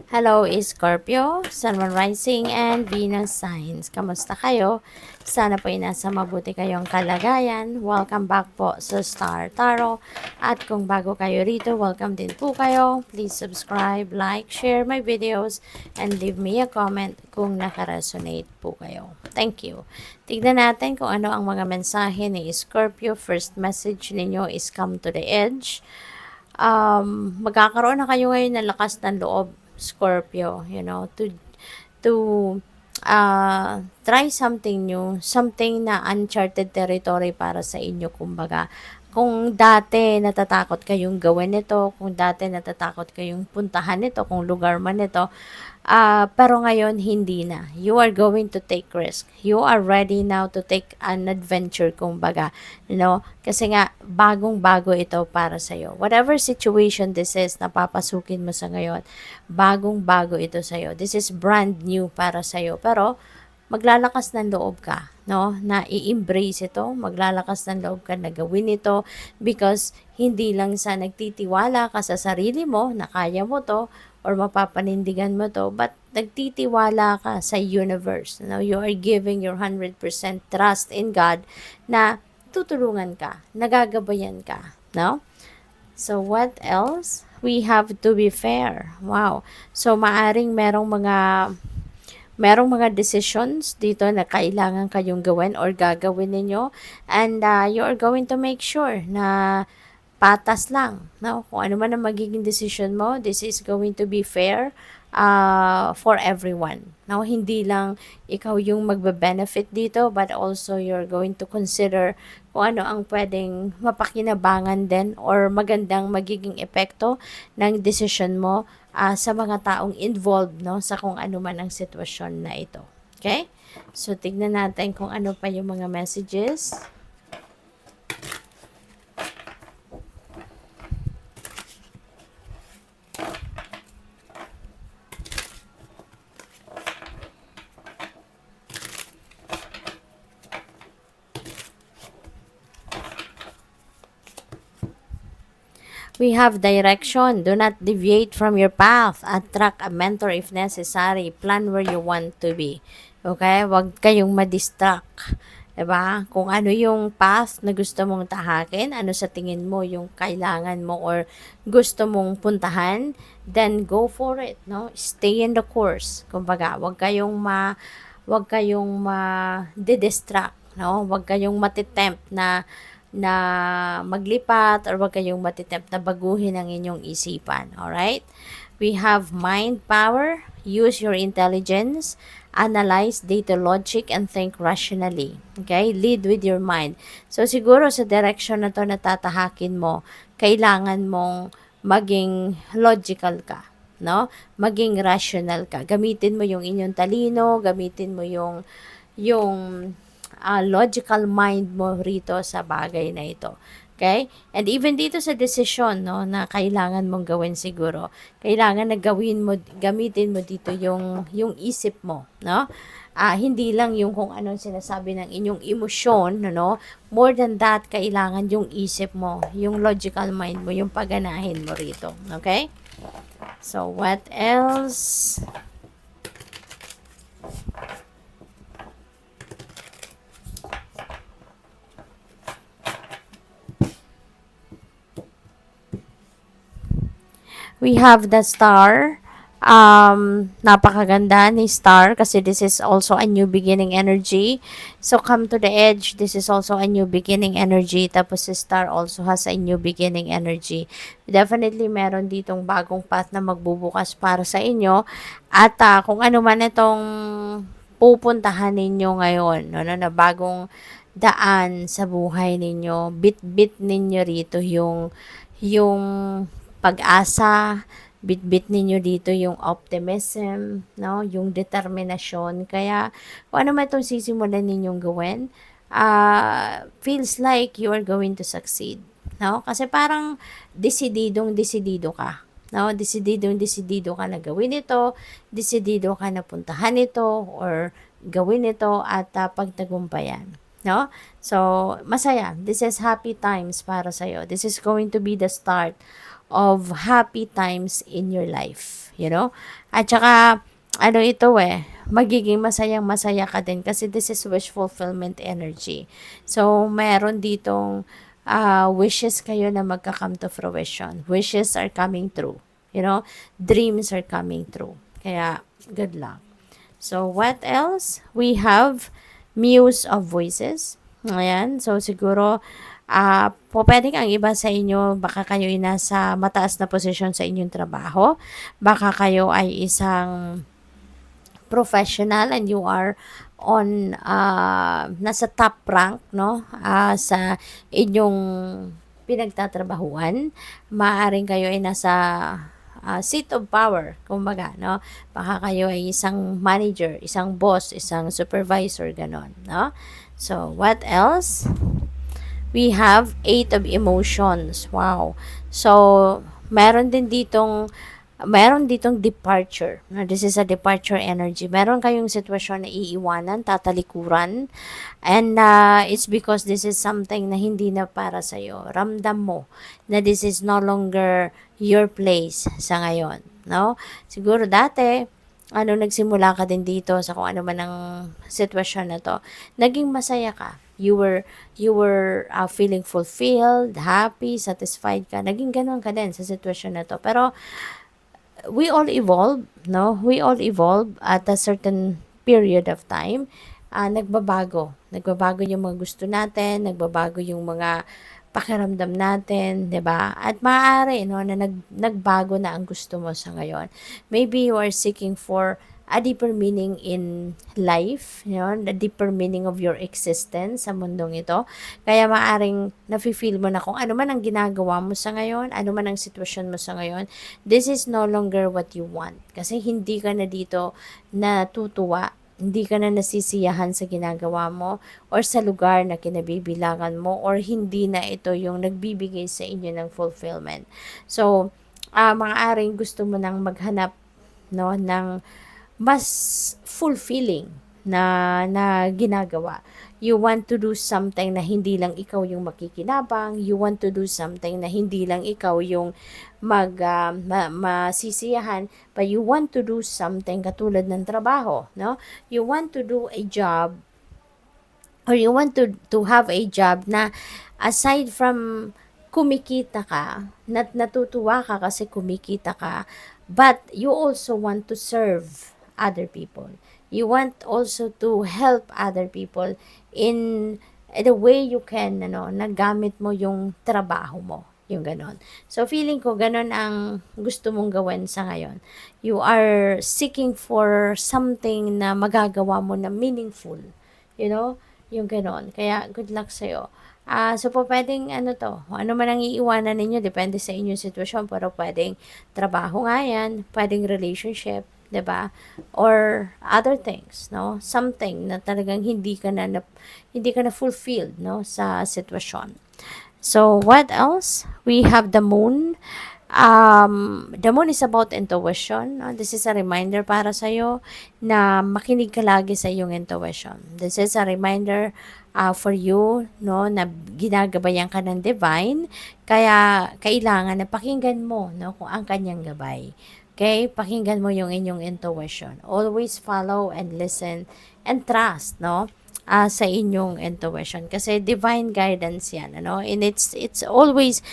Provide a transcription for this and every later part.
Hello, Scorpio, Sun, Moon Rising, and Venus Signs. Kamusta kayo? Sana po ay nasa mabuti kayong kalagayan. Welcome back po sa Star Tarot. At kung bago kayo rito, welcome din po kayo. Please subscribe, like, share my videos, and leave me a comment kung nakaresonate po kayo. Thank you. Tignan natin kung ano ang mga mensahe ni Scorpio. First message ninyo is come to the edge. Magkakaroon na kayo ngayon ng lakas ng loob, Scorpio, to try something new, something na uncharted territory para sa inyo, kumbaga. Kung dati natatakot kayong gawin ito, kung dati natatakot kayong puntahan ito, kung lugar man ito, pero ngayon hindi na. You are going to take risk. You are ready now to take an adventure, kumbaga. Kasi nga, bagong-bago ito para sa'yo. Whatever situation this is, napapasukin mo sa ngayon, bagong-bago ito sa'yo. This is brand new para sa'yo. Pero, maglalakas ng loob ka, no? Na i-embrace ito, maglalakas ng loob ka na gawin ito because hindi lang sa nagtitiwala ka sa sarili mo na kaya mo to or mapapanindigan mo to, but nagtitiwala ka sa universe. No? You are giving your 100% trust in God na tutulungan ka, nagagabayan ka, no? So, what else? We have to be fair. Wow. So, maaring merong mga decisions dito na kailangan kayong gawin or gagawin ninyo, and you are going to make sure na patas lang, no? Kung ano man ang magiging decision mo, this is going to be fair for everyone. No? Hindi lang ikaw yung magbe-benefit dito, but also you're going to consider kung ano ang pwedeng mapakinabangan din or magandang magiging epekto ng decision mo sa mga taong involved, no, sa kung ano man ang sitwasyon na ito. Okay? So, tignan natin kung ano pa yung mga messages. We have direction. Do not deviate from your path. Attract a mentor if necessary. Plan where you want to be. Okay? Huwag kayong ma-distract. Diba? Kung ano yung path na gusto mong tahakin, ano sa tingin mo yung kailangan mo or gusto mong puntahan, then go for it, no? Stay in the course. Kumbaga, huwag kayong ma-distract, no? Huwag kayong matitempt na maglipat or wag kayong matitempt na baguhin ang inyong isipan. Alright? We have mind power. Use your intelligence. Analyze data logic and think rationally. Okay? Lead with your mind. So, siguro sa direction na to na tatahakin mo, kailangan mong maging logical ka. No? Maging rational ka. Gamitin mo yung inyong talino, gamitin mo yung logical mind mo rito sa bagay na ito. Okay? And even dito sa decision, no, na kailangan mong gawin siguro, kailangan na gamitin mo dito yung isip mo, no? Hindi lang yung kung anong sinasabi ng inyong emosyon, no? More than that, kailangan yung isip mo, yung logical mind mo, yung pagganahin mo rito. Okay? So, what else? We have the star. Napakaganda ni star kasi this is also a new beginning energy. So, come to the edge. This is also a new beginning energy. Tapos si star also has a new beginning energy. Definitely, meron ditong bagong path na magbubukas para sa inyo. At kung ano man itong pupuntahan ninyo ngayon, no, na bagong daan sa buhay ninyo, bit-bit ninyo rito yung pag-asa, bit-bit ninyo dito yung optimism, no? Yung determinasyon. Kaya, kung ano man itong sisimulan ninyong gawin, feels like you are going to succeed, no? Kasi parang desididong-desidido ka, no? Desididong-desidido ka na gawin ito, desidido ka na puntahan ito, or gawin ito at pagtagumpayan. No? So, masaya. This is happy times para sa'yo. This is going to be the start of happy times in your life. At saka, ano ito magiging masayang-masaya ka din kasi this is wish fulfillment energy. So, meron ditong wishes kayo na magka-come to fruition. Wishes are coming true. Dreams are coming true. Kaya, good luck. So, what else? We have Muse of Voices. Ayan. So, siguro, po pwedeng ang iba sa inyo, baka kayo ay nasa mataas na posisyon sa inyong trabaho. Baka kayo ay isang professional and you are on nasa top rank sa inyong pinagtatrabahuan. Maaring kayo ay nasa seat of power, kumbaga, baka kayo ay isang manager, isang boss, isang supervisor, ganon, so what else? We have 8 of emotions. Wow. So, meron ditong departure. This is a departure energy. Meron kayong sitwasyon na iiwanan, tatalikuran. And it's because this is something na hindi na para sa'yo. Ramdam mo na this is no longer your place sa ngayon. Siguro dati, nagsimula ka din dito sa kung ano man ang sitwasyon na to, naging masaya ka. You were feeling fulfilled, happy, satisfied ka. Naging ganun ka din sa sitwasyon na to. Pero, we all evolve, We all evolve at a certain period of time. Nagbabago. Nagbabago yung mga gusto natin, nagbabago yung mga pakiramdam natin, 'di ba? At maaari na nagbago na ang gusto mo sa ngayon. Maybe you are seeking for a deeper meaning in life, the deeper meaning of your existence sa mundong ito. Kaya maaring nafe-feel mo na kung ano man ang ginagawa mo sa ngayon, ano man ang sitwasyon mo sa ngayon, this is no longer what you want. Kasi hindi ka na dito natutuwa, hindi ka na nasisiyahan sa ginagawa mo or sa lugar na kinabibilangan mo or hindi na ito yung nagbibigay sa inyo ng fulfillment. So, maaaring gusto mo nang maghanap ng mas fulfilling na ginagawa. You want to do something na hindi lang ikaw yung makikinabang. You want to do something na hindi lang ikaw yung masisiyahan, but you want to do something katulad ng trabaho, You want to do a job or you want to have a job na aside from kumikita ka, natutuwa ka kasi kumikita ka, but you also want to serve other people. You want also to help other people in the way you can, nagamit mo yung trabaho mo. Yung ganon. So, feeling ko ganon ang gusto mong gawin sa ngayon. You are seeking for something na magagawa mo na meaningful. Yung ganon. Kaya, good luck sa'yo. So, po pwedeng ano man ang iiwanan ninyo, depende sa inyong sitwasyon, pero pwedeng trabaho nga yan, pwedeng relationship, 'di ba? Or other things, Something na talagang hindi ka na fulfilled, sa sitwasyon. So, what else? We have the moon. The moon is about intuition. This is a reminder para sa'yo na makinig ka lagi sa iyong intuition. This is a reminder for you, na ginagabayan ka ng divine. Kaya, kailangan na pakinggan mo, kung ang kanyang gabay. Okay? Pakinggan mo yung inyong intuition. Always follow and listen and trust, sa inyong intuition. Kasi divine guidance yan, And it's always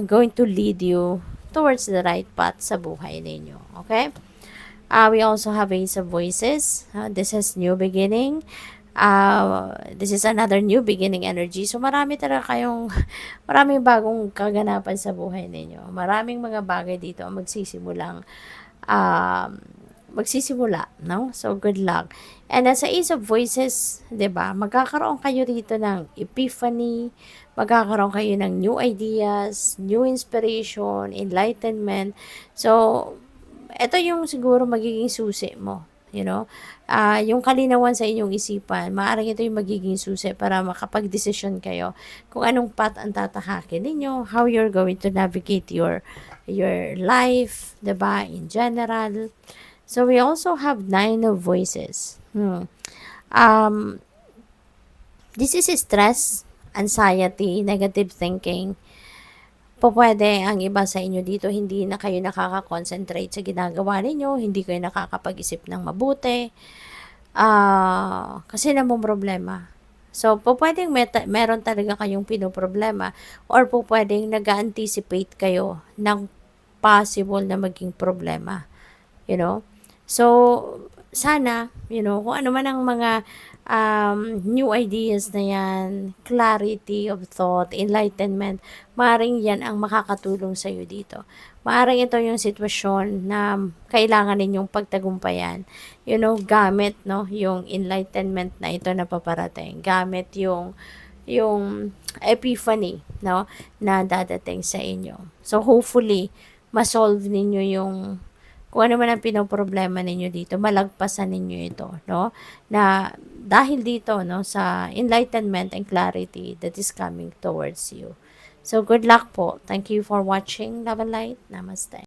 going to lead you towards the right path sa buhay ninyo. Okay? We also have Ace of Voices. This is new beginning. This is another new beginning energy. So, maraming bagong kaganapan sa buhay ninyo. Maraming mga bagay dito ang magsisimula, So, good luck. And sa Ace of Voices, 'di ba? Magkakaroon kayo dito ng epiphany, magkakaroon kayo ng new ideas, new inspiration, enlightenment. So, ito yung siguro magiging susi mo, yung kalinawan sa inyong isipan, maaaring ito yung magiging susi para makapag-desisyon kayo kung anong path ang tatahakin ninyo, how you're going to navigate your life, 'di ba, in general. So, we also have 9 of Voices. This is stress, anxiety, negative thinking. Pupwede ang iba sa inyo dito, hindi na kayo nakaka-concentrate sa ginagawa ninyo, hindi kayo nakakapag-isip ng mabuti, kasi namomroblema. So, pupwedeng meron talaga kayong pinoproblema or pupwedeng nag-a-anticipate kayo ng possible na maging problema. You know? So, sana, kung ano man ang mga new ideas na yan, clarity of thought, enlightenment, maaaring yan ang makakatulong sa iyo dito. Maaaring ito yung sitwasyon na kailangan ninyong pagtagumpayan. Gamit, no, yung enlightenment na ito na paparating. Gamit yung epiphany, no, na dadating sa inyo. So, hopefully, masolve ninyo yung kung ano man ang pinoproblema ninyo dito, malagpasan ninyo ito, no? Na dahil dito, no, sa enlightenment and clarity that is coming towards you. So, good luck po. Thank you for watching. Love and light. Namaste.